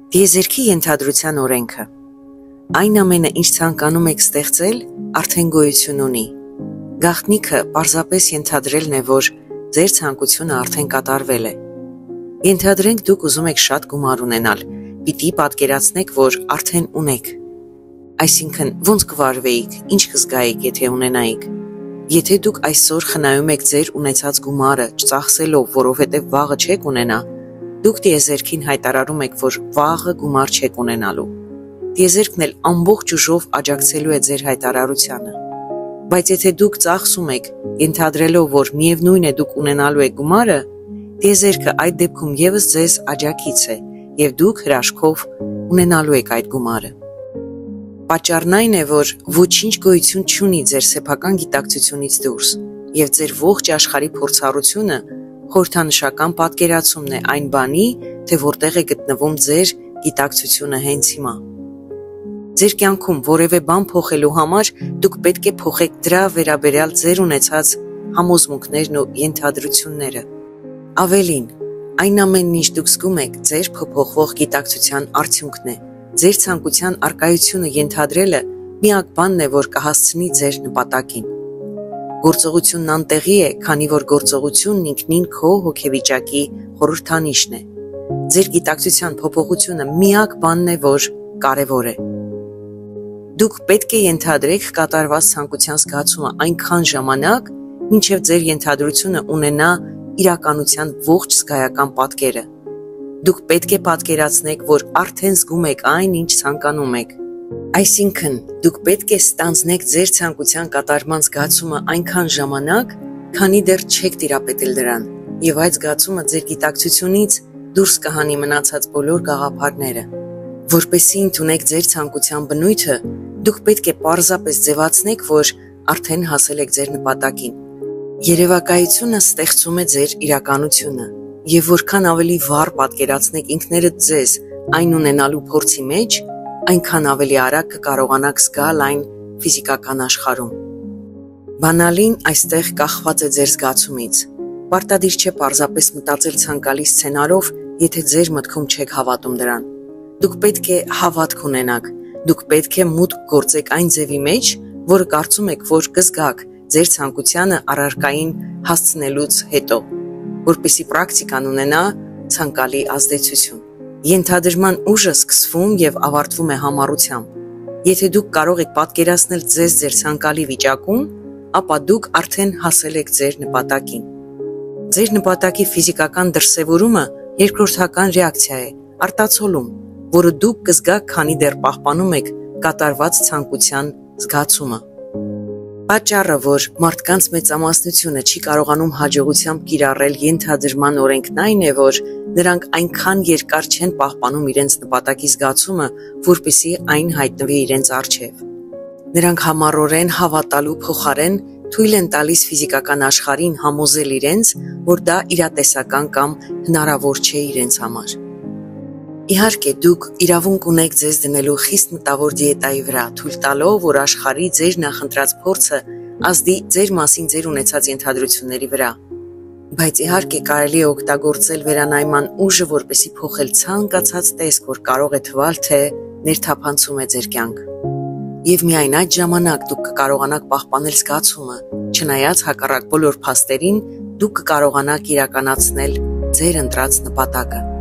Տիեզերքի ենթադրության օրենքը։ Այն ամենը, ինչ ցանկանում եք ստեղծել, արդեն գոյություն ունի։ Գաղտնիքը պարզապես ենթադրելն է, որ ձեր ցանկությունը արդեն կատարվել է։ Ենթադրենք դուք ուզում եք շատ գումար ունենալ, պիտի պատկերացնեք, որ արդեն ունեք։ Այսինքն, ոնց կվարվեիք, ինչ կզգայիք, եթե ունենայիք։ Եթե դուք այսօր խնայում եք ձեր ունեցած գումարը, չծախսելով, որովհետև վաղը չեք ունենա, դուք տիեզերքին հայտարարում եք, որ վաղը գումար չեք ունենալու։ Տիեզերքն էլ ամբողջ ուժով աջակցելու է ձեր հայտարարությանը։ Բայց եթե դուք ծախսում եք, ենթադրելով, որ միևնույն է դուք ունենալու եք գումարը, տիեզերքը այդ դեպքում ևս ձեզ աջակից է, եւ դուք հրաշքով ունենալու եք այդ գումարը։ Պատճառն այն է, որ ոչինչ գոյություն չունի ձեր սեփական գիտակցությունից դուրս, եւ ձեր ողջ աշխարհի փորձառությունը խորհրդանշական պատկերացումն է այն բանի, թե որտեղ է գտնվում ձեր գիտակցությունը հենց հիմա։ Ձեր կյանքում որևէ բան փոխելու համար դուք պետք է փոխեք դրա վերաբերյալ ձեր ունեցած համոզմունքներն ու ենթադրությունները։ Ավելին, այն ամենն, ինչ դուք զգում եք, ձեր փոփոխվող գիտակցության արդյունքն է։ Ձեր ցանկության արկայությունը ենթադրելը միակ բանն է, որ կհասցնի ձեր նպատակին։ Գործողությունն անտեղի է, քանի որ գործողությունն ինքնին քո հոգեվիճակի խորհրդանիշն է։ Ձեր գիտակցության փոփոխությունը միակ բանն է, որ կարևոր է։ Դուք պետք է ենթադրեք կատարված ցանկության զգացումը այնքան ժամանակ, մինչև ձեր ենթադրությունը ունենա իրականության ողջ զգայական պատկերը։ Դուք պետք է պատկերացնեք, որ արդեն զգում եք այն, ինչ ցանկանում եք։ Այսինքն, դուք պետք է ստանձնեք ձեր ցանկության կատարման զգացումը այնքան ժամանակ, քանի դեռ չեք տիրապետել դրան, եւ այդ զգացումը ձեր գիտակցությունից դուրս կհանի մնացած բոլոր գաղափարները։ Որպեսզի ընդունեք ձեր ցանկության բնույթը, դուք պետք է պարզապես ձևացնեք, որ արդեն հասել եք ձեր նպատակին։ Երևակայությունը ստեղծում է ձեր իրականությունը, եւ որքան ավելի վառ պատկերացնեք ինքներդ ձեզ այն ունենալու փորձի մեջ, այնքան ավելի արագ կկարողանաք զգալ այն ֆիզիկական աշխարհում։ Բանալին այստեղ կախված է ձեր զգացումից։ Պարտադիր չէ պարզապես մտածել ցանկալի սցենարով, եթե ձեր մտքում չեք հավատում դրան։ Դուք պետք է հավատք ունենաք, դուք պետք է մուտք գործեք այն ձևի մեջ, որը կարծում եք, որ կզգաք ձեր ցանկությանը առարկային հասցնելուց հետո, որպեսզի պրակտիկան ունենա ցանկալի ազդեցություն։ Ենթադրման ուժը սկսվում եւ ավարտվում է համառությամբ։ Եթե դուք կարող եք պատկերացնել ձեզ ձեր ցանկալի վիճակում, ապա դուք արդեն հասել եք ձեր նպատակին։ Ձեր նպատակի ֆիզիկական դրսևորումը երկրորդական ռեակցիա է, արտացոլում, որը դուք կզգաք, քանի դեռ պահպանում եք կատարված ցանկության զգացումը։ Պատճառը, որ մարդկանց մեծամասնությունը չի կարողանում հաջողությամբ կիրառել ենթադրման օրենքն այն է, որ նրանք այնքան երկար չեն պահպանում իրենց նպատակի զգացումը, որպեսզի այն հայտնվի իրենց առջև։ Նրանք համառորեն հավատալու փոխարեն թույլ են տալիս ֆիզիկական աշխարհին համոզել իրենց, որ դա իրատեսական կամ հնարավոր չէ իրենց համար։ Իհարկե, դուք իրավունք ունեք ձեզ դնելու խիստ մտավոր դիետայի վրա, թույլ տալով, որ աշխարհի ձեր նախընտրած փորձը ազդի ձեր մասին ձեր ունեցած ենթադրությունների վրա։ Բայց իհարկե կարելի է օգտագործել վերանայման ուժը, որպեսզի փոխել ցանկացած տեսք, որ կարող է թվալ, թե ներթափանցում է ձեր կյանք։ Եվ միայն այդ ժամանակ դուք կկարողանաք պահպանել զգացումը, չնայած հակառակ բոլոր փաստերին, դուք կկարողանաք իրականացնել ձեր ընտրած նպատակը։